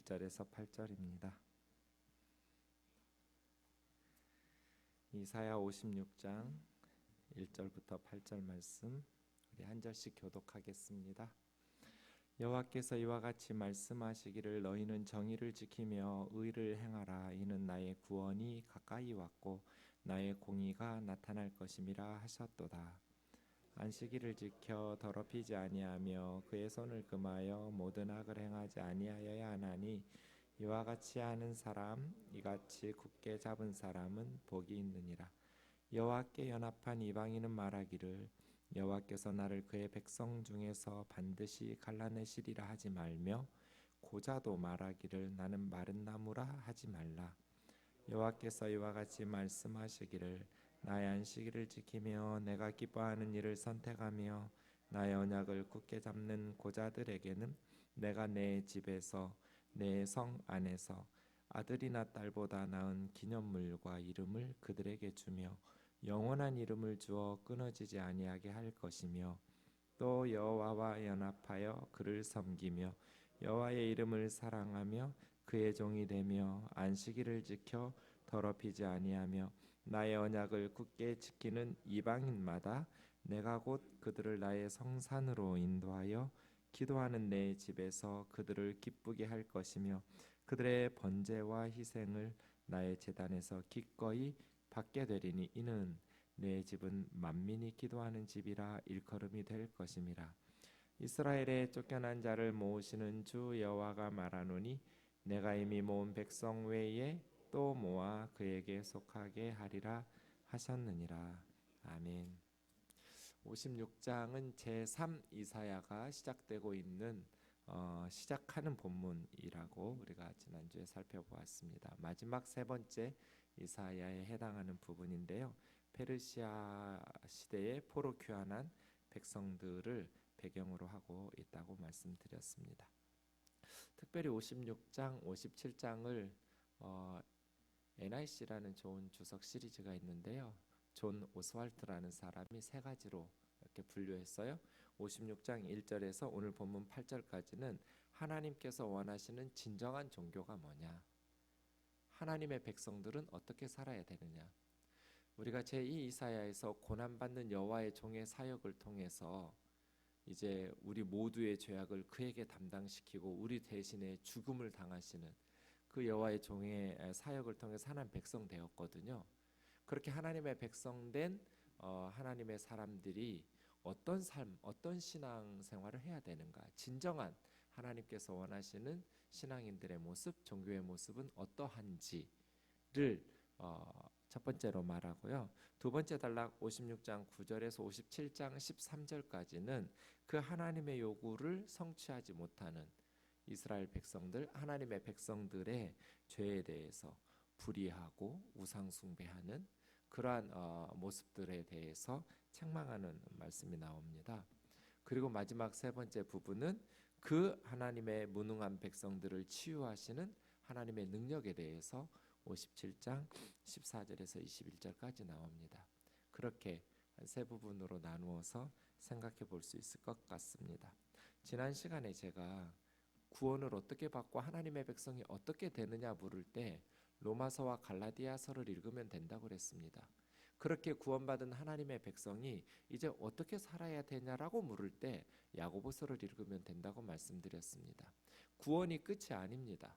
1절에서 8절입니다. 이사야 56장 1절부터 8절 말씀 우리 한 절씩 교독하겠습니다. 여호와께서 이와 같이 말씀하시기를 너희는 정의를 지키며 의를 행하라. 이는 나의 구원이 가까이 왔고 나의 공의가 나타날 것임이라 하셨도다. 안식일을 지켜 더럽히지 아니하며 그의 손을 금하여 모든 악을 행하지 아니하여야 하나니 이와 같이 하는 사람 이같이 굳게 잡은 사람은 복이 있느니라. 여호와께 연합한 이방인은 말하기를 여호와께서 나를 그의 백성 중에서 반드시 갈라내시리라 하지 말며 고자도 말하기를 나는 마른 나무라 하지 말라. 여호와께서 이와 같이 말씀하시기를 나의 안식일을 지키며 내가 기뻐하는 일을 선택하며 나의 언약을 굳게 잡는 고자들에게는 내가 내 집에서 내 성 안에서 아들이나 딸보다 나은 기념물과 이름을 그들에게 주며 영원한 이름을 주어 끊어지지 아니하게 할 것이며 또 여호와와 연합하여 그를 섬기며 여호와의 이름을 사랑하며 그의 종이 되며 안식일을 지켜 더럽히지 아니하며 나의 언약을 굳게 지키는 이방인마다 내가 곧 그들을 나의 성산으로 인도하여 기도하는 내 집에서 그들을 기쁘게 할 것이며 그들의 번제와 희생을 나의 제단에서 기꺼이 받게 되리니 이는 내 집은 만민이 기도하는 집이라 일컬음이 될 것임이라. 이스라엘의 쫓겨난 자를 모으시는 주 여호와가 말하노니 내가 이미 모은 백성 외에 또 모아 그에게 속하게 하리라 하셨느니라. 아멘. 56장은 제3 이사야가 시작되고 있는 시작하는 본문이라고 우리가 지난주에 살펴보았습니다. 마지막 세 번째 이사야에 해당하는 부분인데요. 페르시아 시대에 포로 귀환한 백성들을 배경으로 하고 있다고 말씀드렸습니다. 특별히 56장, 57장을 NIC라는 좋은 주석 시리즈가 있는데요. 존 오스왈트라는 사람이 세 가지로 이렇게 분류했어요. 56장 1절에서 오늘 본문 8절까지는 하나님께서 원하시는 진정한 종교가 뭐냐? 하나님의 백성들은 어떻게 살아야 되느냐? 우리가 제2 이사야에서 고난받는 여호와의 종의 사역을 통해서 이제 우리 모두의 죄악을 그에게 담당시키고 우리 대신에 죽음을 당하시는 그 여호와의 종의 사역을 통해서 하나님 백성 되었거든요. 그렇게 하나님의 백성된 하나님의 사람들이 어떤 삶, 어떤 신앙 생활을 해야 되는가? 진정한 하나님께서 원하시는 신앙인들의 모습, 종교의 모습은 어떠한지를 첫 번째로 말하고요. 두 번째 단락 56장 9절에서 57장 13절까지는 그 하나님의 요구를 성취하지 못하는 이스라엘 백성들, 하나님의 백성들의 죄에 대해서 불의하고 우상 숭배하는 그러한 모습들에 대해서 책망하는 말씀이 나옵니다. 그리고 마지막 세 번째 부분은 그 하나님의 무능한 백성들을 치유하시는 하나님의 능력에 대해서 57장 14절에서 21절까지 나옵니다. 그렇게 세 부분으로 나누어서 생각해 볼 수 있을 것 같습니다. 지난 시간에 제가 구원을 어떻게 받고 하나님의 백성이 어떻게 되느냐 물을 때 로마서와 갈라디아서를 읽으면 된다고 그랬습니다. 그렇게 구원받은 하나님의 백성이 이제 어떻게 살아야 되냐라고 물을 때 야고보서를 읽으면 된다고 말씀드렸습니다. 구원이 끝이 아닙니다.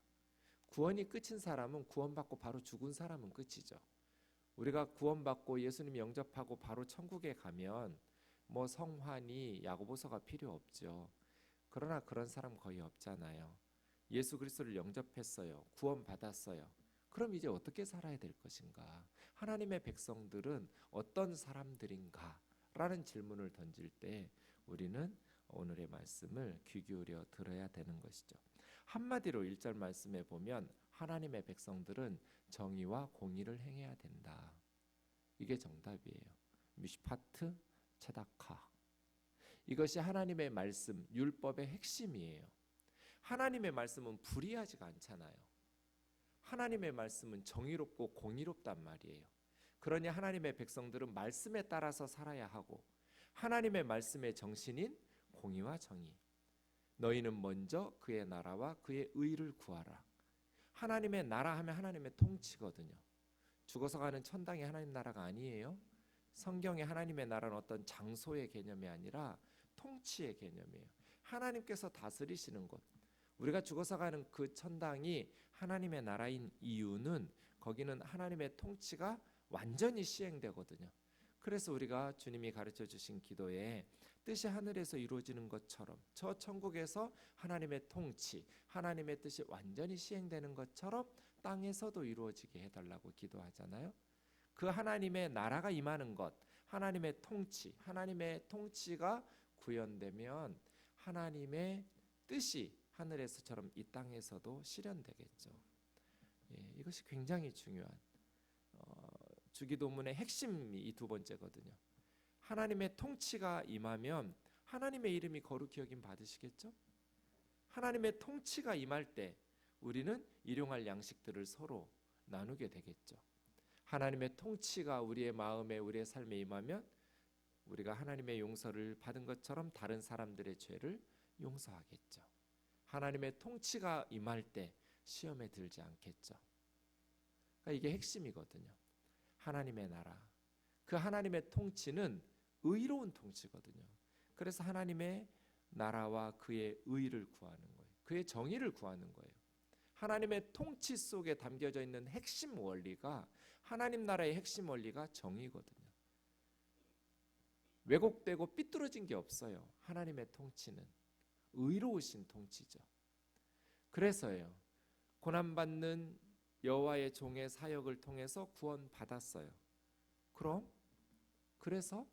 구원이 끝인 사람은 구원받고 바로 죽은 사람은 끝이죠. 우리가 구원받고 예수님 영접하고 바로 천국에 가면 뭐 성환이 야고보서가 필요 없죠. 그러나 그런 사람 거의 없잖아요. 예수 그리스도를 영접했어요. 구원받았어요. 그럼 이제 어떻게 살아야 될 것인가? 하나님의 백성들은 어떤 사람들인가? 라는 질문을 던질 때 우리는 오늘의 말씀을 귀 기울여 들어야 되는 것이죠. 한마디로 1절 말씀에 보면 하나님의 백성들은 정의와 공의를 행해야 된다. 이게 정답이에요. 미슈파트 체다카. 이것이 하나님의 말씀, 율법의 핵심이에요. 하나님의 말씀은 불의하지가 않잖아요. 하나님의 말씀은 정의롭고 공의롭단 말이에요. 그러니 하나님의 백성들은 말씀에 따라서 살아야 하고 하나님의 말씀의 정신인 공의와 정의. 너희는 먼저 그의 나라와 그의 의를 구하라. 하나님의 나라 하면 하나님의 통치거든요. 죽어서 가는 천당이 하나님 나라가 아니에요. 성경에 하나님의 나라는 어떤 장소의 개념이 아니라 통치의 개념이에요. 하나님께서 다스리시는 곳. 우리가 죽어서 가는 그 천당이 하나님의 나라인 이유는 거기는 하나님의 통치가 완전히 시행되거든요. 그래서 우리가 주님이 가르쳐 주신 기도에 뜻이 하늘에서 이루어지는 것처럼 저 천국에서 하나님의 통치, 하나님의 뜻이 완전히 시행되는 것처럼 땅에서도 이루어지게 해달라고 기도하잖아요. 그 하나님의 나라가 임하는 것, 하나님의 통치가 구현되면 하나님의 뜻이 하늘에서처럼 이 땅에서도 실현되겠죠. 이것이 굉장히 중요한 주기도문의 핵심이 이 두 번째거든요. 하나님의 통치가 임하면 하나님의 이름이 거룩히 여김 받으시겠죠? 하나님의 통치가 임할 때 우리는 일용할 양식들을 서로 나누게 되겠죠. 하나님의 통치가 우리의 마음에 우리의 삶에 임하면 우리가 하나님의 용서를 받은 것처럼 다른 사람들의 죄를 용서하겠죠. 하나님의 통치가 임할 때 시험에 들지 않겠죠. 그러니까 이게 핵심이거든요. 하나님의 나라, 그 하나님의 통치는 의로운 통치거든요. 그래서 하나님의 나라와 그의 의를 구하는 거예요. 그의 정의를 구하는 거예요. 하나님의 통치 속에 담겨져 있는 핵심 원리가, 하나님 나라의 핵심 원리가 정의거든요. 왜곡되고 삐뚤어진 게 없어요. 하나님의 통치는 의로우신 통치죠. 그래서요, 고난받는 여호와의 종의 사역을 통해서 구원받았어요. 그래서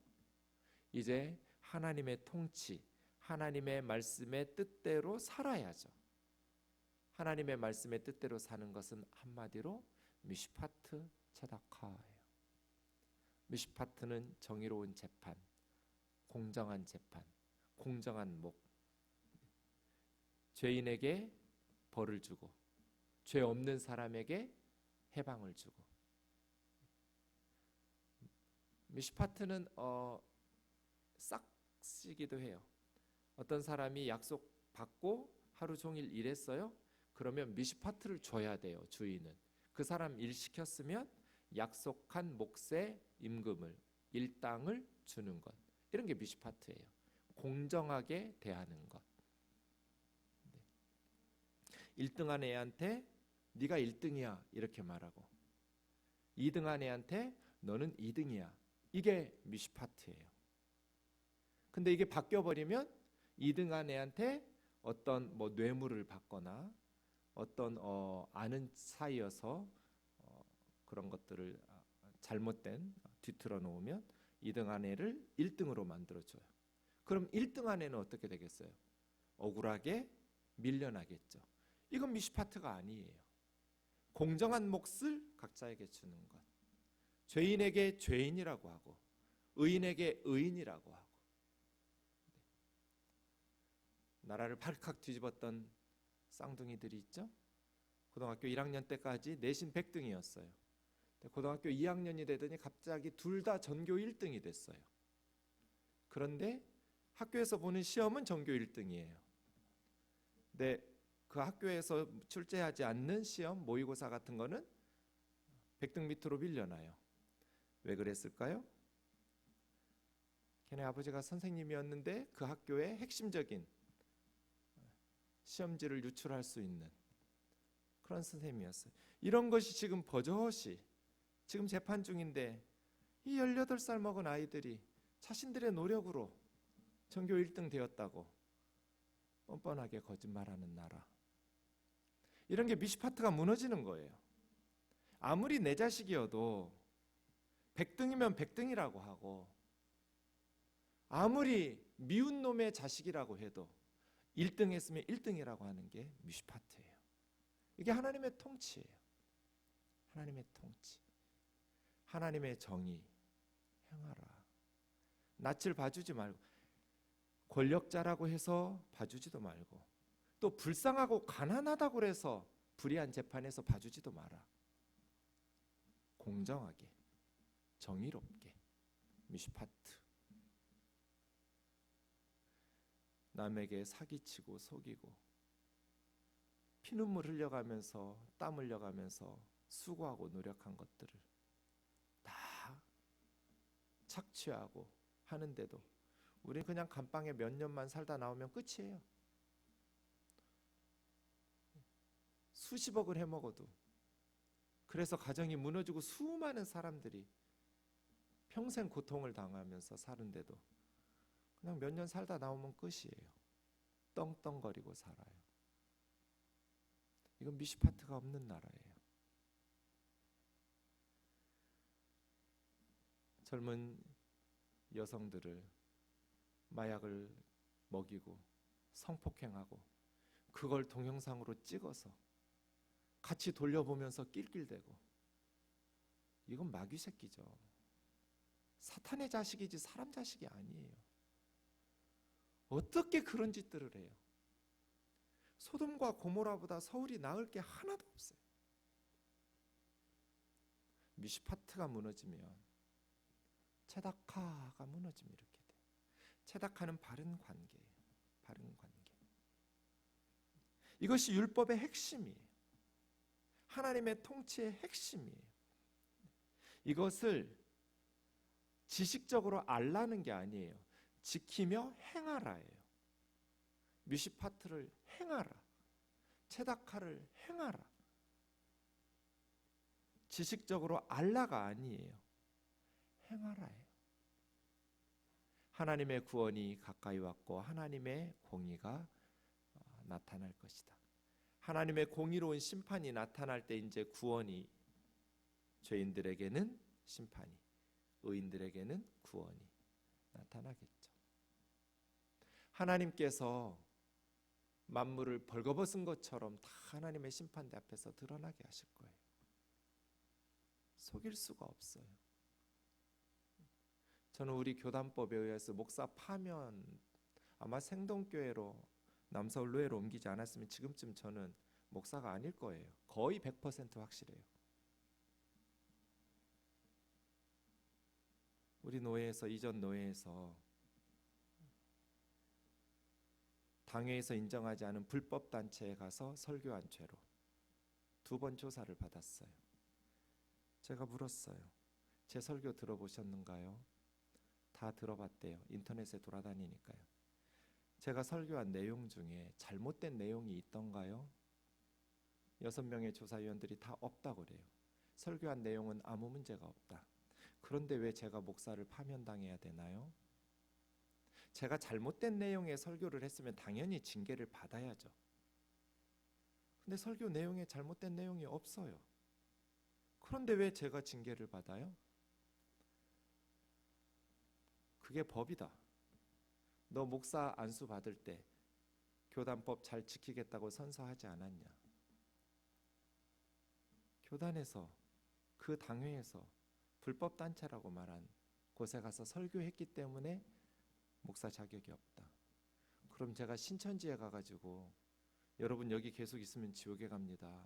이제 하나님의 통치, 하나님의 말씀의 뜻대로 살아야죠. 하나님의 말씀의 뜻대로 사는 것은 한마디로 미슈파트 차다카예요. 미슈파트는 정의로운 재판, 공정한 재판, 공정한 목, 죄인에게 벌을 주고 죄 없는 사람에게 해방을 주고. 미슈파트는 싹시기도 해요. 어떤 사람이 약속 받고 하루 종일 일했어요. 그러면 미슈파트를 줘야 돼요. 주인은 그 사람 일 시켰으면 약속한 몫의 임금을, 일당을 주는 것, 이런 게 미슈파트예요. 공정하게 대하는 것. 1등한 애한테 네가 1등이야 이렇게 말하고, 2등한 애한테 너는 2등이야, 이게 미슈파트예요. 근데 이게 바뀌어버리면 2등한 애한테 어떤 뇌물을 받거나 어떤 아는 사이여서 그런 것들을 잘못된 뒤틀어 놓으면 2등한 애를 1등으로 만들어줘요. 그럼 1등한 애는 어떻게 되겠어요? 억울하게 밀려나겠죠. 이건 미슈파트가 아니에요. 공정한 몫을 각자에게 주는 것. 죄인에게 죄인이라고 하고 의인에게 의인이라고 하고. 나라를 발칵 뒤집었던 쌍둥이들이 있죠. 고등학교 1학년 때까지 내신 100등이었어요. 고등학교 2학년이 되더니 갑자기 둘 다 전교 1등이 됐어요. 그런데 학교에서 보는 시험은 전교 1등이에요. 근데 그 학교에서 출제하지 않는 시험, 모의고사 같은 거는 100등 밑으로 밀려나요. 왜 그랬을까요? 걔네 아버지가 선생님이었는데 그 학교의 핵심적인 시험지를 유출할 수 있는 그런 선생님이었어요. 이런 것이 지금 버젓이 지금 재판 중인데, 이 18살 먹은 아이들이 자신들의 노력으로 전교 1등 되었다고 뻔뻔하게 거짓말하는 나라. 이런 게 미슈파트가 무너지는 거예요. 아무리 내 자식이어도 100등이면 100등이라고 하고, 아무리 미운 놈의 자식이라고 해도 1등 했으면 1등이라고 하는 게 미슈파트예요. 이게 하나님의 통치예요. 하나님의 통치, 하나님의 정의 행하라. 낯을 봐주지 말고, 권력자라고 해서 봐주지도 말고, 또 불쌍하고 가난하다고 해서 불의한 재판에서 봐주지도 마라. 공정하게, 정의롭게, 미슈파트. 남에게 사기치고 속이고 피눈물 흘려가면서 땀 흘려가면서 수고하고 노력한 것들을 다 착취하고 하는데도 우리는 그냥 감방에 몇 년만 살다 나오면 끝이에요. 수십억을 해먹어도. 그래서 가정이 무너지고 수많은 사람들이 평생 고통을 당하면서 사는데도 그냥 몇 년 살다 나오면 끝이에요. 떵떵거리고 살아요. 이건 미시파트가 없는 나라예요. 젊은 여성들을 마약을 먹이고 성폭행하고 그걸 동영상으로 찍어서 같이 돌려보면서 낄낄대고, 이건 마귀 새끼죠. 사탄의 자식이지 사람 자식이 아니에요. 어떻게 그런 짓들을 해요? 소돔과 고모라보다 서울이 나을 게 하나도 없어요. 미시파트가 무너지면 체다카가 무너지면 이렇게 돼요. 체다카는 바른 관계예요. 바른 관계. 이것이 율법의 핵심이에요. 하나님의 통치의 핵심이에요. 이것을 지식적으로 알라는 게 아니에요. 지키며 행하라예요. 미시파트를 행하라. 체다카를 행하라. 지식적으로 알라가 아니에요. 행하라예요. 하나님의 구원이 가까이 왔고 하나님의 공의가 나타날 것이다. 하나님의 공의로운 심판이 나타날 때 이제 구원이, 죄인들에게는 심판이, 의인들에게는 구원이 나타나겠죠. 하나님께서 만물을 벌거벗은 것처럼 다 하나님의 심판대 앞에서 드러나게 하실 거예요. 속일 수가 없어요. 저는 우리 교단법에 의해서 목사 파면 아마 생동교회로 남서울로회로 옮기지 않았으면 지금쯤 저는 목사가 아닐 거예요. 거의 100% 확실해요. 우리 노회에서, 이전 노회에서 당회에서 인정하지 않은 불법 단체에 가서 설교한 죄로 2번 조사를 받았어요. 제가 물었어요. 제 설교 들어보셨는가요? 다 들어봤대요. 인터넷에 돌아다니니까요. 제가 설교한 내용 중에 잘못된 내용이 있던가요? 6명의 조사위원들이 다 없다고 그래요. 설교한 내용은 아무 문제가 없다. 그런데 왜 제가 목사를 파면당해야 되나요? 제가 잘못된 내용의 설교를 했으면 당연히 징계를 받아야죠. 근데 설교 내용에 잘못된 내용이 없어요. 그런데 왜 제가 징계를 받아요? 그게 법이다. 너 목사 안수 받을 때 교단법 잘 지키겠다고 선서하지 않았냐? 교단에서, 그 당회에서 불법 단체라고 말한 곳에 가서 설교했기 때문에 목사 자격이 없다. 그럼 제가 신천지에 가가지고 여러분 여기 계속 있으면 지옥에 갑니다,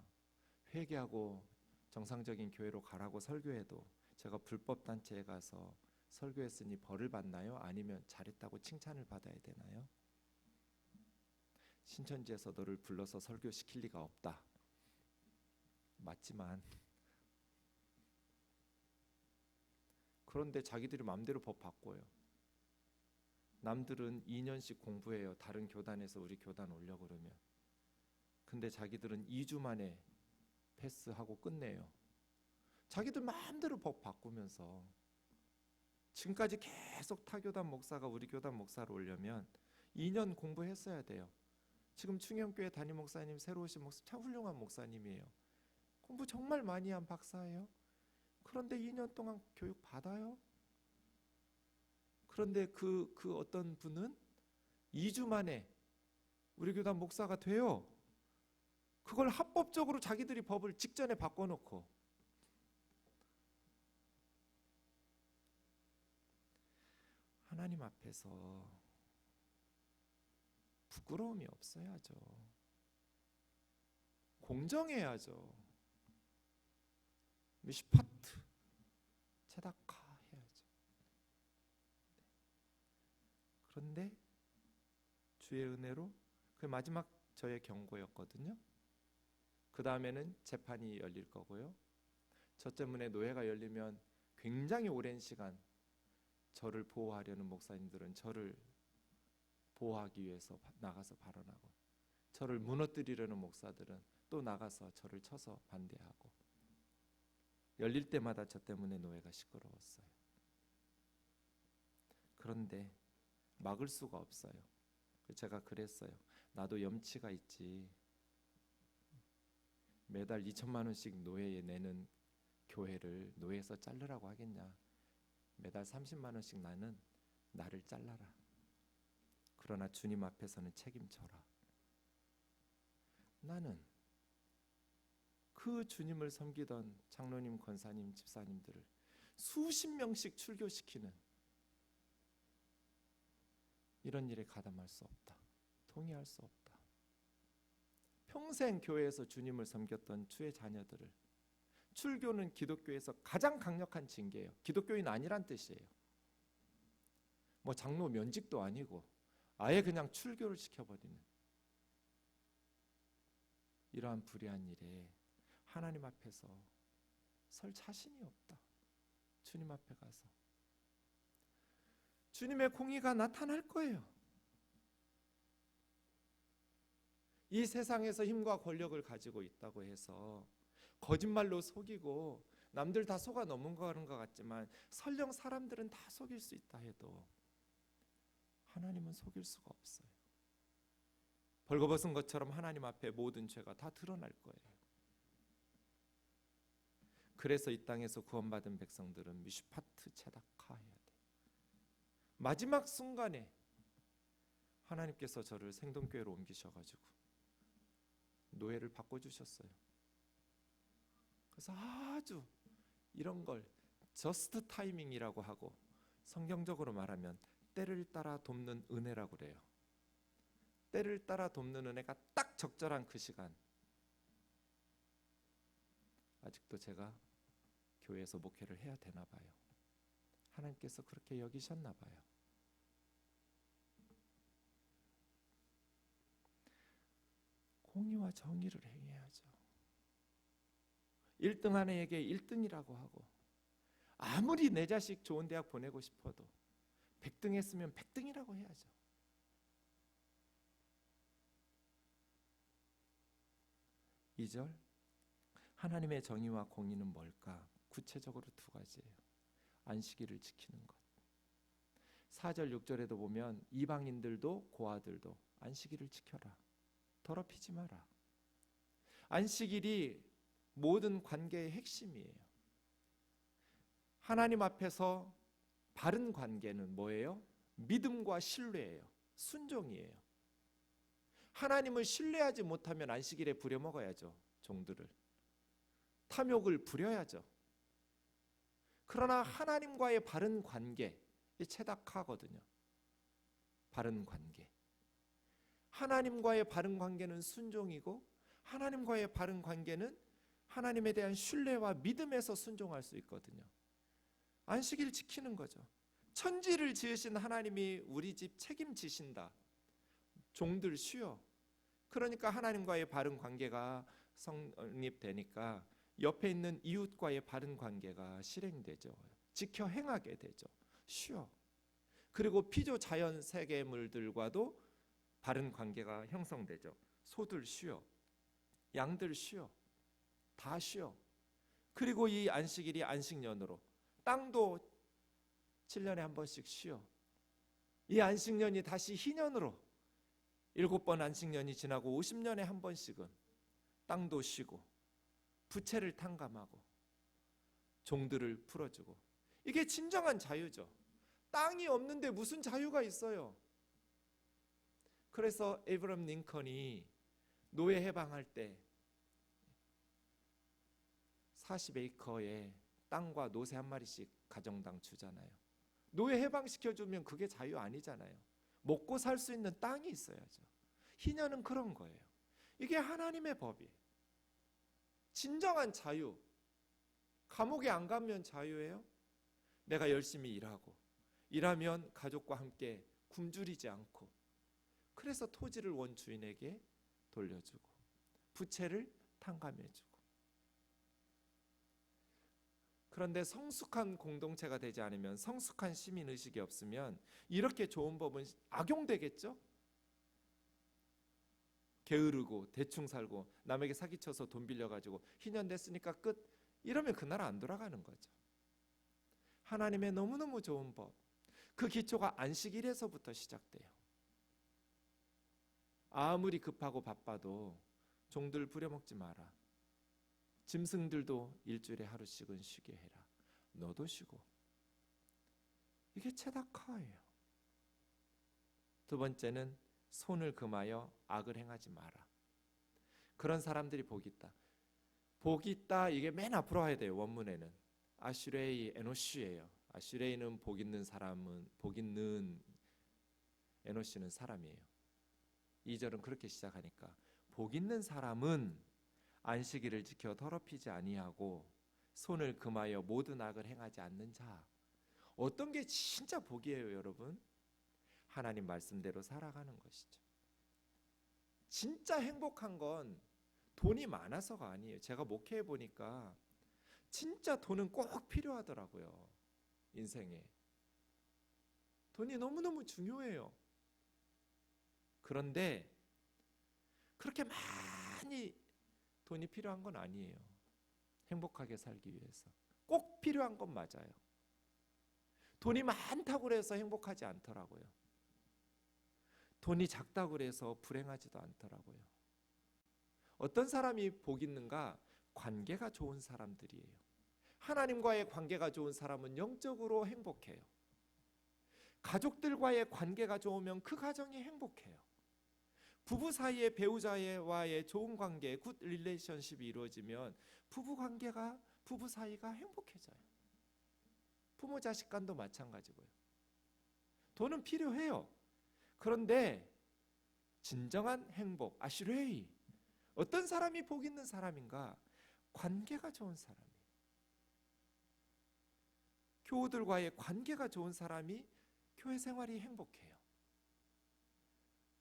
회개하고 정상적인 교회로 가라고 설교해도 제가 불법 단체에 가서 설교했으니 벌을 받나요? 아니면 잘했다고 칭찬을 받아야 되나요? 신천지에서 너를 불러서 설교시킬 리가 없다. 맞지만 그런데 자기들이 마음대로 법 바꿔요. 남들은 2년씩 공부해요. 다른 교단에서 우리 교단 오려 그러면. 근데 자기들은 2주 만에 패스하고 끝내요. 자기들 마음대로 법 바꾸면서. 지금까지 계속 타교단 목사가 우리 교단 목사로 오려면 2년 공부했어야 돼요. 지금 충영교회 담임 목사님, 새로 오신 목사 참 훌륭한 목사님이에요. 공부 정말 많이 한 박사예요. 그런데 2년 동안 교육 받아요? 그런데 그 어떤 분은 2주 만에 우리 교단 목사가 돼요. 그걸 합법적으로 자기들이 법을 직전에 바꿔놓고. 하나님 앞에서 부끄러움이 없어야죠. 공정해야죠. 미시파트, 체다카 해야죠. 그런데 주의 은혜로 그 마지막 저의 경고였거든요. 그 다음에는 재판이 열릴 거고요. 저 때문에 노예가 열리면 굉장히 오랜 시간 저를 보호하려는 목사님들은 저를 보호하기 위해서 나가서 발언하고, 저를 무너뜨리려는 목사들은 또 나가서 저를 쳐서 반대하고, 열릴 때마다 저 때문에 노예가 시끄러웠어요. 그런데 막을 수가 없어요. 제가 그랬어요. 나도 염치가 있지. 매달 2천만 원씩 노예에 내는 교회를 노예에서 자르라고 하겠냐. 매달 30만 원씩 나를 잘라라. 그러나 주님 앞에서는 책임져라. 나는 그 주님을 섬기던 장로님, 권사님, 집사님들을 수십 명씩 출교시키는 이런 일에 가담할 수 없다. 동의할 수 없다. 평생 교회에서 주님을 섬겼던 주의 자녀들을, 출교는 기독교에서 가장 강력한 징계예요. 기독교인 아니란 뜻이에요. 뭐 장로 면직도 아니고 아예 그냥 출교를 시켜버리는 이러한 불의한 일에 하나님 앞에서 설 자신이 없다. 주님 앞에 가서 주님의 공의가 나타날 거예요. 이 세상에서 힘과 권력을 가지고 있다고 해서 거짓말로 속이고 남들 다 속아 넘어가는 것 같지만 설령 사람들은 다 속일 수 있다 해도 하나님은 속일 수가 없어요. 벌거벗은 것처럼 하나님 앞에 모든 죄가 다 드러날 거예요. 그래서 이 땅에서 구원받은 백성들은 미슈파트 체다카해야 돼. 마지막 순간에 하나님께서 저를 생동교회로 옮기셔가지고 노예를 바꿔주셨어요. 그래서 아주 이런 걸 저스트 타이밍이라고 하고, 성경적으로 말하면 때를 따라 돕는 은혜라고 그래요. 때를 따라 돕는 은혜가 딱 적절한 그 시간. 아직도 제가 교회에서 목회를 해야 되나 봐요. 하나님께서 그렇게 여기셨나 봐요. 공의와 정의를 행해야죠. 1등 아내에게 1등이라고 하고, 아무리 내 자식 좋은 대학 보내고 싶어도 100등 했으면 100등이라고 해야죠. 이 절 하나님의 정의와 공의는 뭘까? 구체적으로 두 가지예요. 안식일을 지키는 것. 4절 6절에도 보면 이방인들도 고아들도 안식일을 지켜라. 더럽히지 마라. 안식일이 모든 관계의 핵심이에요. 하나님 앞에서 바른 관계는 뭐예요? 믿음과 신뢰예요. 순종이에요. 하나님을 신뢰하지 못하면 안식일에 부려먹어야죠. 종들을. 탐욕을 부려야죠. 그러나 하나님과의 바른 관계, 이 체다카거든요. 바른 관계. 하나님과의 바른 관계는 순종이고, 하나님과의 바른 관계는 하나님에 대한 신뢰와 믿음에서 순종할 수 있거든요. 안식일 지키는 거죠. 천지를 지으신 하나님이 우리 집 책임지신다. 종들 쉬어. 그러니까 하나님과의 바른 관계가 성립되니까 옆에 있는 이웃과의 바른 관계가 실행되죠. 지켜 행하게 되죠. 쉬어. 그리고 피조 자연 세계물들과도 바른 관계가 형성되죠. 소들 쉬어. 양들 쉬어. 다 쉬어. 그리고 이 안식일이 안식년으로, 땅도 7년에 한 번씩 쉬어. 이 안식년이 다시 희년으로 7번 안식년이 지나고 50년에 한 번씩은 땅도 쉬고 부채를 탕감하고 종들을 풀어주고, 이게 진정한 자유죠. 땅이 없는데 무슨 자유가 있어요. 그래서 에이브럼 링컨이 노예 해방할 때 40에이커의 땅과 노새 한 마리씩 가정당 주잖아요. 노예 해방시켜주면 그게 자유 아니잖아요. 먹고 살 수 있는 땅이 있어야죠. 희년은 그런 거예요. 이게 하나님의 법이에요. 진정한 자유. 감옥에 안 가면 자유예요? 내가 열심히 일하면 가족과 함께 굶주리지 않고, 그래서 토지를 원주인에게 돌려주고 부채를 탕감해주고. 그런데 성숙한 공동체가 되지 않으면, 성숙한 시민의식이 없으면 이렇게 좋은 법은 악용되겠죠. 게으르고 대충 살고 남에게 사기쳐서 돈 빌려가지고 희년 됐으니까 끝, 이러면 그 나라 안 돌아가는 거죠. 하나님의 너무너무 좋은 법, 그 기초가 안식일에서부터 시작돼요. 아무리 급하고 바빠도 종들 부려먹지 마라. 짐승들도 일주일에 하루씩은 쉬게 해라. 너도 쉬고. 이게 체다카예요. 두 번째는 손을 금하여 악을 행하지 마라. 그런 사람들이 복이 있다. 복이 있다, 이게 맨 앞으로 와야 돼요. 원문에는 아슈레이 에노시예요. 아슈레이는 복 있는 사람은, 복 있는, 에노시는 사람이에요. 2절은 그렇게 시작하니까 복 있는 사람은 안식일을 지켜 더럽히지 아니하고 손을 금하여 모든 악을 행하지 않는 자. 어떤 게 진짜 복이에요, 여러분? 하나님 말씀대로 살아가는 것이죠. 진짜 행복한 건 돈이 많아서가 아니에요. 제가 목회해 보니까 진짜 돈은 꼭 필요하더라고요. 인생에 돈이 너무너무 중요해요. 그런데 그렇게 많이 돈이 필요한 건 아니에요. 행복하게 살기 위해서 꼭 필요한 건 맞아요. 돈이 많다고 해서 행복하지 않더라고요. 돈이 작다고 해서 불행하지도 않더라고요. 어떤 사람이 복 있는가? 관계가 좋은 사람들이에요. 하나님과의 관계가 좋은 사람은 영적으로 행복해요. 가족들과의 관계가 좋으면 그 가정이 행복해요. 부부 사이에 배우자와의 좋은 관계, 굿 릴레이션십이 이루어지면 부부 사이가 행복해져요. 부모 자식 간도 마찬가지고요. 돈은 필요해요. 그런데 진정한 행복, 아슈레이, 어떤 사람이 복 있는 사람인가? 관계가 좋은 사람이에요. 교우들과의 관계가 좋은 사람이 교회 생활이 행복해요.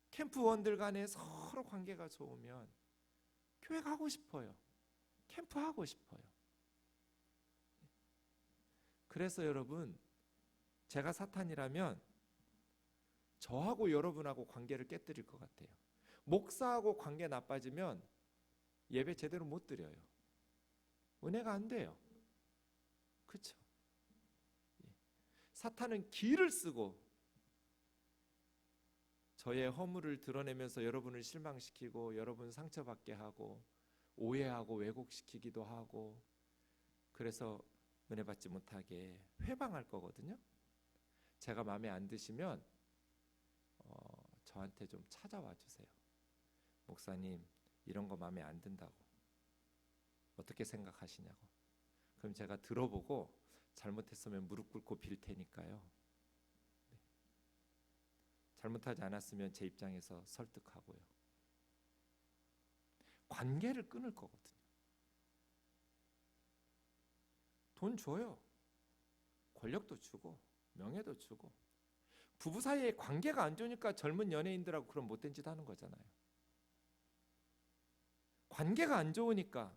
캠프원들 간에 서로 관계가 좋으면 교회 가고 싶어요. 캠프 하고 싶어요. 그래서 여러분, 제가 사탄이라면 저하고 여러분하고 관계를 깨뜨릴 것 같아요. 목사하고 관계 나빠지면 예배 제대로 못 드려요. 은혜가 안 돼요. 그렇죠? 사탄은 기를 쓰고 저의 허물을 드러내면서 여러분을 실망시키고 여러분 상처받게 하고 오해하고 왜곡시키기도 하고, 그래서 은혜 받지 못하게 회방할 거거든요. 제가 마음에 안 드시면 저한테 좀 찾아와 주세요. 목사님, 이런 거 마음에 안 든다고. 어떻게 생각하시냐고. 그럼 제가 들어보고 잘못했으면 무릎 꿇고 빌 테니까요. 네. 잘못하지 않았으면 제 입장에서 설득하고요. 관계를 끊을 거거든요. 돈 줘요. 권력도 주고 명예도 주고. 부부 사이에 관계가 안 좋으니까 젊은 연예인들하고 그런 못된 짓 하는 거잖아요. 관계가 안 좋으니까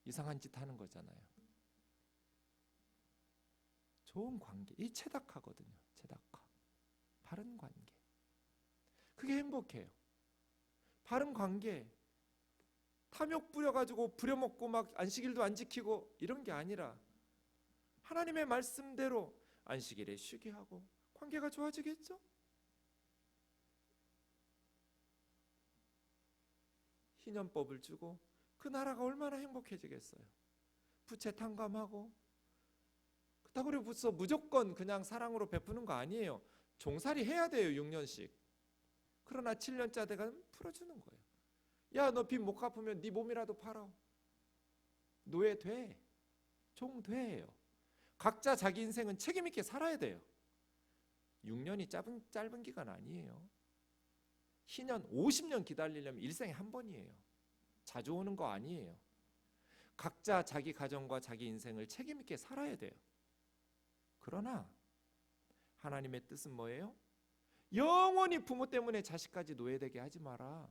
이상한 짓 하는 거잖아요. 좋은 관계, 이 체닥하거든요. 체닥하. 바른 관계. 그게 행복해요. 바른 관계. 탐욕 부려가지고 부려먹고 막 안식일도 안 지키고 이런 게 아니라 하나님의 말씀대로 안식일에 쉬게 하고 관계가 좋아지겠죠? 희년법을 주고 그 나라가 얼마나 행복해지겠어요. 부채 탕감하고. 그렇다고 해서 무조건 그냥 사랑으로 베푸는 거 아니에요. 종살이 해야 돼요. 6년씩. 그러나 7년짜 되면 풀어주는 거예요. 야, 너 빚 못 갚으면 네 몸이라도 팔아. 노예 돼. 종 돼요. 각자 자기 인생은 책임 있게 살아야 돼요. 6년이 짧은 기간 아니에요. 희년 50년 기다리려면 일생에 한 번이에요. 자주 오는 거 아니에요. 각자 자기 가정과 자기 인생을 책임 있게 살아야 돼요. 그러나 하나님의 뜻은 뭐예요? 영원히 부모 때문에 자식까지 노예되게 하지 마라.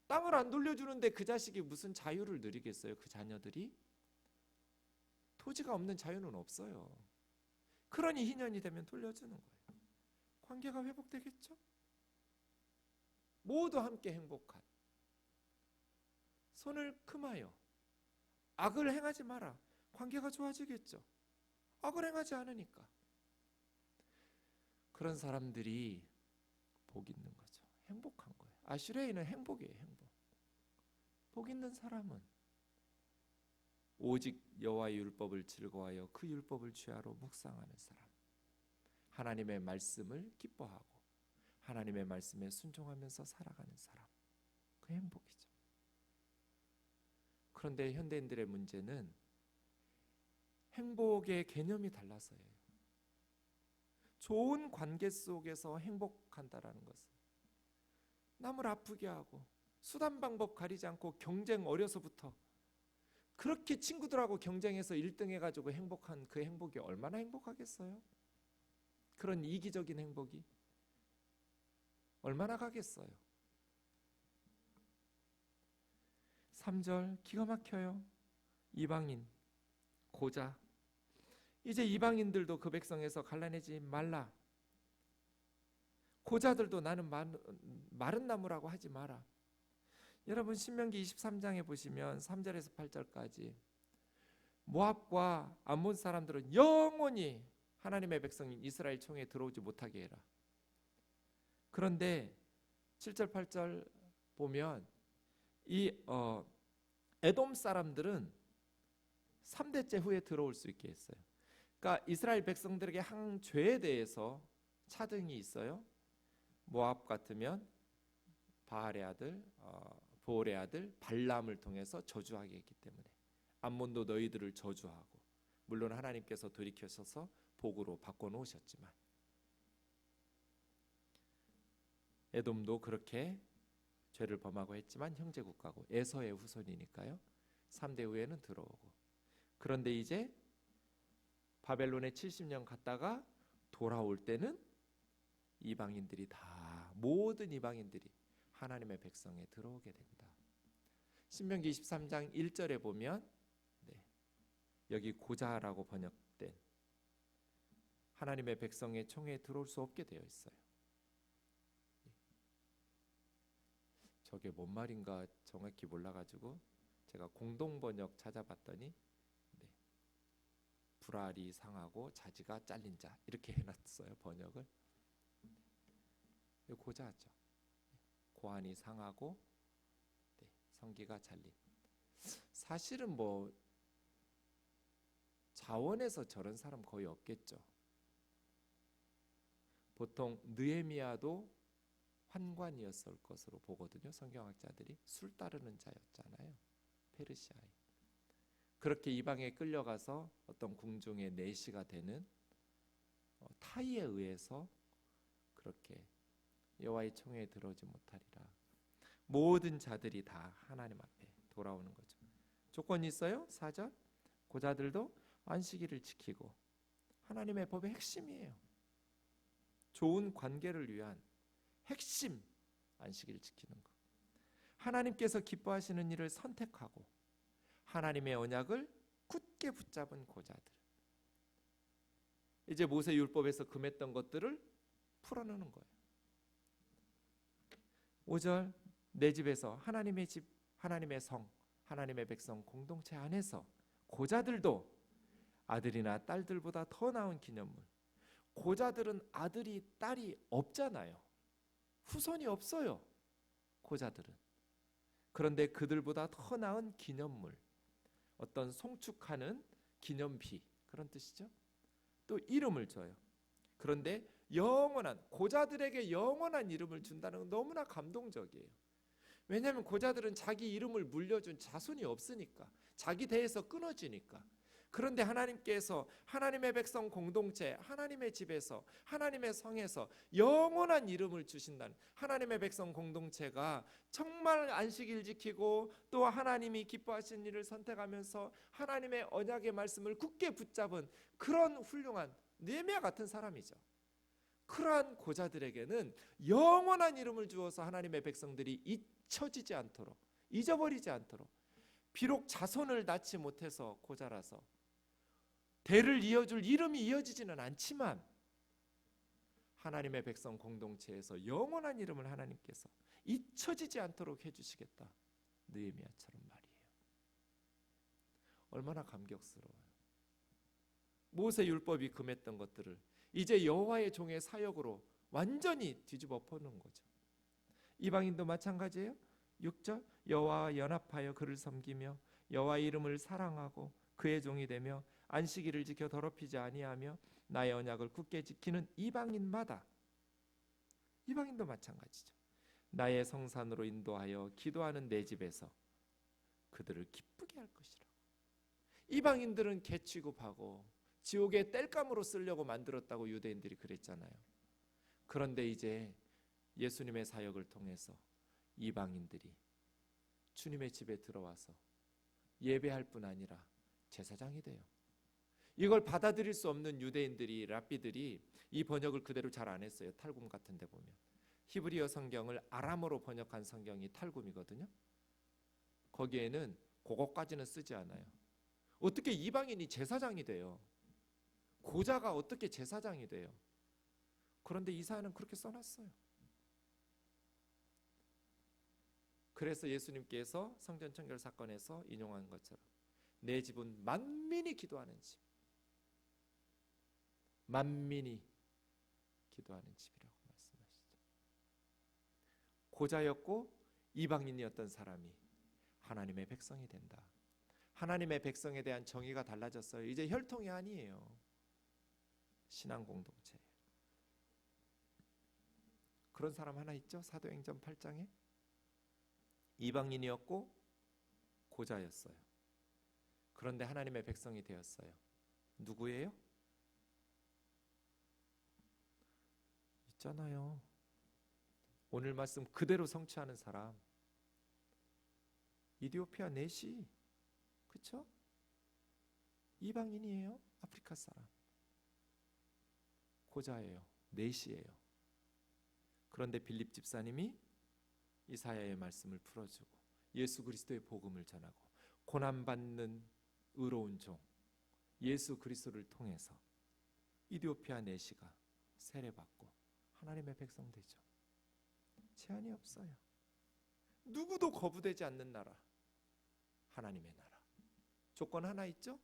땅을 안 돌려주는데 그 자식이 무슨 자유를 누리겠어요? 그 자녀들이? 토지가 없는 자유는 없어요. 그러니 희년이 되면 돌려주는 거예요. 관계가 회복되겠죠? 모두 함께 행복한, 손을 금하여 악을 행하지 마라. 관계가 좋아지겠죠? 악을 행하지 않으니까. 그런 사람들이 복 있는 거죠. 행복한 거예요. 아슈레이는 행복이에요. 행복. 복 있는 사람은 오직 여호와의 율법을 즐거워하여 그 율법을 취하러 묵상하는 사람, 하나님의 말씀을 기뻐하고 하나님의 말씀에 순종하면서 살아가는 사람, 그 행복이죠. 그런데 현대인들의 문제는 행복의 개념이 달라서예요. 좋은 관계 속에서 행복한다라는 것은 남을 아프게 하고 수단 방법 가리지 않고 경쟁 어려서부터 그렇게 친구들하고 경쟁해서 1등 해가지고 행복한 그 행복이 얼마나 행복하겠어요? 그런 이기적인 행복이 얼마나 가겠어요? 3절 기가 막혀요. 이방인, 고자. 이제 이방인들도 그 백성에서 갈라내지 말라. 고자들도 나는 마른 나무라고 하지 마라. 여러분 신명기 23장에 보시면 3절에서 8절까지 모압과 암몬 사람들은 영원히 하나님의 백성인 이스라엘 총회에 들어오지 못하게 해라. 그런데 7절 8절 보면 이 에돔 사람들은 3대째 후에 들어올 수 있게 했어요. 그러니까 이스라엘 백성들에게 한 죄에 대해서 차등이 있어요. 모압 같으면 바알의 아들 보올의 아들 발람을 통해서 저주하게 했기 때문에 암몬도 너희들을 저주하고, 물론 하나님께서 돌이켜셔서 복으로 바꿔놓으셨지만 에돔도 그렇게 죄를 범하고 했지만 형제국가고 에서의 후손이니까요. 3대 후에는 들어오고, 그런데 이제 바벨론에 70년 갔다가 돌아올 때는 이방인들이 다, 모든 이방인들이 하나님의 백성에 들어오게 된다. 신명기 23장 1절에 보면 여기 고자라고 번역된 하나님의 백성의 총회에 들어올 수 없게 되어 있어요. 저게 뭔 말인가 정확히 몰라가지고 제가 공동번역 찾아봤더니 불알이 상하고 자지가 잘린 자 이렇게 해놨어요. 번역을. 고자죠. 고안이 상하고 성기가 잘린. 사실은 뭐 자원에서 저런 사람 거의 없겠죠. 보통 느헤미야도 환관이었을 것으로 보거든요. 성경학자들이 술 따르는 자였잖아요. 페르시아에. 그렇게 이방에 끌려가서 어떤 궁중의 내시가 되는 타이에 의해서 그렇게 여호와의 총회에 들어오지 못하리라. 모든 자들이 다 하나님 앞에 돌아오는 거죠. 조건이 있어요. 4절 고자들도 안식일을 지키고, 하나님의 법의 핵심이에요. 좋은 관계를 위한 핵심, 안식일을 지키는 것. 하나님께서 기뻐하시는 일을 선택하고 하나님의 언약을 굳게 붙잡은 고자들. 이제 모세 율법에서 금했던 것들을 풀어내는 거예요. 5절 내 집에서 하나님의 집, 하나님의 성, 하나님의 백성 공동체 안에서 고자들도 아들이나 딸들보다 더 나은 기념물. 고자들은 아들이 딸이 없잖아요. 후손이 없어요. 고자들은. 그런데 그들보다 더 나은 기념물, 어떤 송축하는 기념비, 그런 뜻이죠. 또 이름을 줘요. 그런데 영원한, 고자들에게 영원한 이름을 준다는 건 너무나 감동적이에요. 왜냐하면 고자들은 자기 이름을 물려준 자손이 없으니까, 자기 대에서 끊어지니까. 그런데 하나님께서 하나님의 백성 공동체, 하나님의 집에서, 하나님의 성에서 영원한 이름을 주신다는, 하나님의 백성 공동체가 정말 안식일 지키고 또 하나님이 기뻐하시는 일을 선택하면서 하나님의 언약의 말씀을 굳게 붙잡은 그런 훌륭한 느헤미야 같은 사람이죠. 그러한 고자들에게는 영원한 이름을 주어서 하나님의 백성들이 잊혀지지 않도록, 잊어버리지 않도록, 비록 자손을 낳지 못해서 고자라서 대를 이어줄 이름이 이어지지는 않지만 하나님의 백성 공동체에서 영원한 이름을 하나님께서 잊혀지지 않도록 해주시겠다, 느헤미야처럼 말이에요. 얼마나 감격스러워요. 모세 율법이 금했던 것들을 이제 여호와의 종의 사역으로 완전히 뒤집어 엎는 거죠. 이방인도 마찬가지예요. 6절, 여호와와 연합하여 그를 섬기며 여호와의 이름을 사랑하고 그의 종이 되며 안식일을 지켜 더럽히지 아니하며 나의 언약을 굳게 지키는 이방인마다, 이방인도 마찬가지죠. 나의 성산으로 인도하여 기도하는 내 집에서 그들을 기쁘게 할 것이라고. 이방인들은 개 취급하고 지옥의 땔감으로 쓰려고 만들었다고 유대인들이 그랬잖아요. 그런데 이제 예수님의 사역을 통해서 이방인들이 주님의 집에 들어와서 예배할 뿐 아니라 제사장이 돼요. 이걸 받아들일 수 없는 유대인들이, 랍비들이 이 번역을 그대로 잘 안 했어요. 탈굼 같은 데 보면 히브리어 성경을 아람어로 번역한 성경이 탈굼이거든요. 거기에는 그것까지는 쓰지 않아요. 어떻게 이방인이 제사장이 돼요? 고자가 어떻게 제사장이 돼요? 그런데 이사야는 그렇게 써놨어요. 그래서 예수님께서 성전 청결 사건에서 인용한 것처럼 내 집은 만민이 기도하는 집, 만민이 기도하는 집이라고 말씀하시죠. 고자였고 이방인이었던 사람이 하나님의 백성이 된다. 하나님의 백성에 대한 정의가 달라졌어요. 이제 혈통이 아니에요. 신앙 공동체. 그런 사람 하나 있죠. 사도행전 8장에 이방인이었고 고자였어요. 그런데 하나님의 백성이 되었어요. 누구예요? 있잖아요. 오늘 말씀 그대로 성취하는 사람. 이디오피아 내시. 그렇죠? 이방인이에요. 아프리카 사람. 고자예요. 내시예요. 그런데 빌립 집사님이 이사야의 말씀을 풀어주고 예수 그리스도의 복음을 전하고 고난받는 의로운 종 예수 그리스도를 통해서 이디오피아 내시가 세례받고 하나님의 백성 되죠. 제한이 없어요. 누구도 거부되지 않는 나라, 하나님의 나라. 조건 하나 있죠?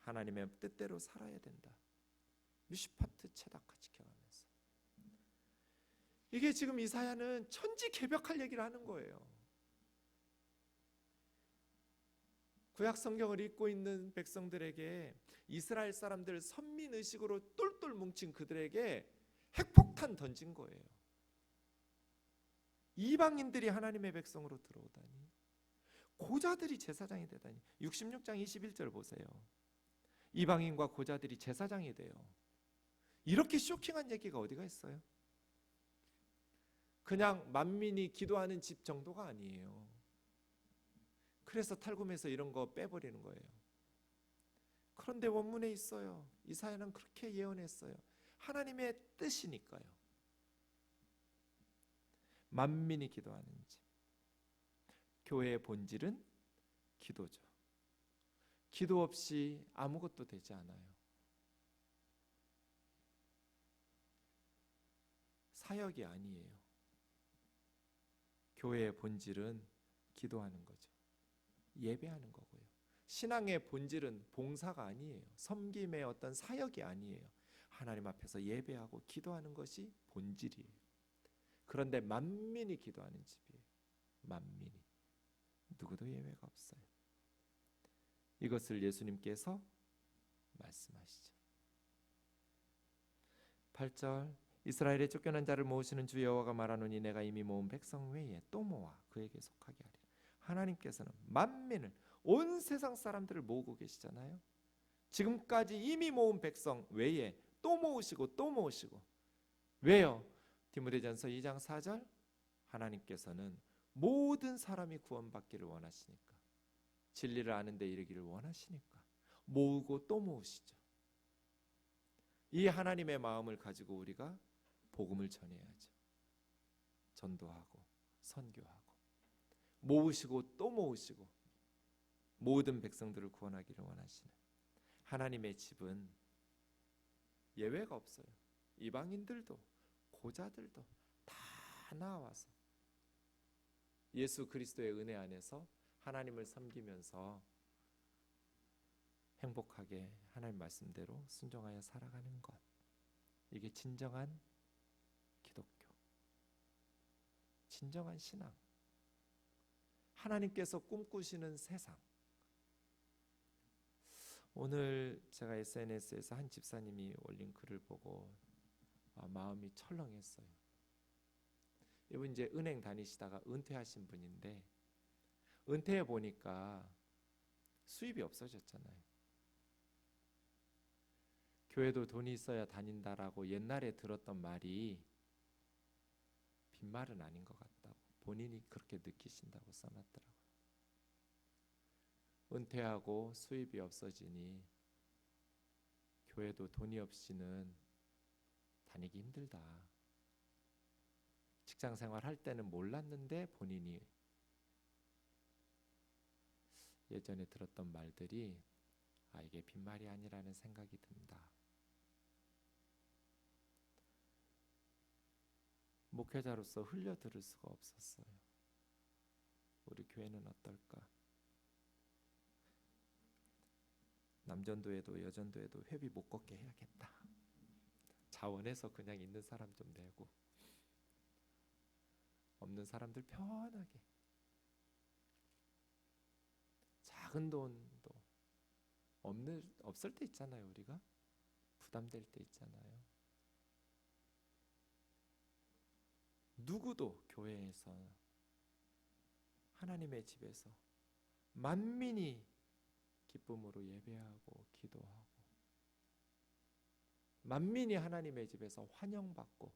하나님의 뜻대로 살아야 된다. 미슈파트 체다카 지켜가면서. 이게 지금 이사야는 천지개벽할 얘기를 하는 거예요. 구약 성경을 읽고 있는 백성들에게, 이스라엘 사람들 선민의식으로 똘똘 뭉친 그들에게 핵폭탄 던진 거예요. 이방인들이 하나님의 백성으로 들어오다니, 고자들이 제사장이 되다니. 66장 21절 보세요. 이방인과 고자들이 제사장이 돼요. 이렇게 쇼킹한 얘기가 어디가 있어요? 그냥 만민이 기도하는 집 정도가 아니에요. 그래서 탈굼에서 이런 거 빼버리는 거예요. 그런데 원문에 있어요. 이사야는 그렇게 예언했어요. 하나님의 뜻이니까요. 만민이 기도하는 집. 교회의 본질은 기도죠. 기도 없이 아무것도 되지 않아요. 사역이 아니에요. 교회의 본질은 기도하는 거죠. 예배하는 거고요. 신앙의 본질은 봉사가 아니에요. 섬김의 어떤 사역이 아니에요. 하나님 앞에서 예배하고 기도하는 것이 본질이에요. 그런데 만민이 기도하는 집이에요. 만민이. 누구도 예외가 없어요. 이것을 예수님께서 말씀하시죠. 8절, 이스라엘의 쫓겨난 자를 모으시는 주 여호와가 말하노니 내가 이미 모은 백성 외에 또 모아 그에게 속하게 하리라. 하나님께서는 만민을, 온 세상 사람들을 모으고 계시잖아요. 지금까지 이미 모은 백성 외에 또 모으시고 또 모으시고. 왜요? 디모데전서 2장 4절, 하나님께서는 모든 사람이 구원받기를 원하시니까, 진리를 아는 데 이르기를 원하시니까 모으고 또 모으시죠. 이 하나님의 마음을 가지고 우리가 복음을 전해야죠. 전도하고 선교하고 모으시고 또 모으시고 모든 백성들을 구원하기를 원하시는 하나님의 집은 예외가 없어요. 이방인들도 고자들도 다 나와서 예수 그리스도의 은혜 안에서 하나님을 섬기면서 행복하게 하나님 말씀대로 순종하여 살아가는 것, 이게 진정한 기독교, 진정한 신앙, 하나님께서 꿈꾸시는 세상. 오늘 제가 SNS에서 한 집사님이 올린 글을 보고 마음이 철렁했어요. 이분 이제 은행 다니시다가 은퇴하신 분인데 은퇴해 보니까 수입이 없어졌잖아요. 교회도 돈이 있어야 다닌다라고 옛날에 들었던 말이 빈말은 아닌 것 같다고 본인이 그렇게 느끼신다고 써놨더라고요. 은퇴하고 수입이 없어지니 교회도 돈이 없이는 다니기 힘들다. 직장 생활 할 때는 몰랐는데 본인이 예전에 들었던 말들이 이게 빈말이 아니라는 생각이 든다. 목회자로서 흘려들을 수가 없었어요. 우리 교회는 어떨까? 남전도에도 여전도에도 회비 못 걷게 해야겠다. 자원해서 그냥 있는 사람 좀 내고 없는 사람들 편하게 작은 돈도 없을 때 있잖아요. 우리가 부담될 때 있잖아요. 누구도 교회에서 하나님의 집에서 만민이 기쁨으로 예배하고 기도하고 만민이 하나님의 집에서 환영받고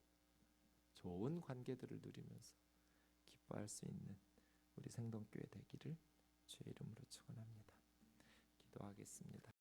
좋은 관계들을 누리면서 기뻐할 수 있는 우리 생동교회 되기를 주의 이름으로 축원합니다. 기도하겠습니다.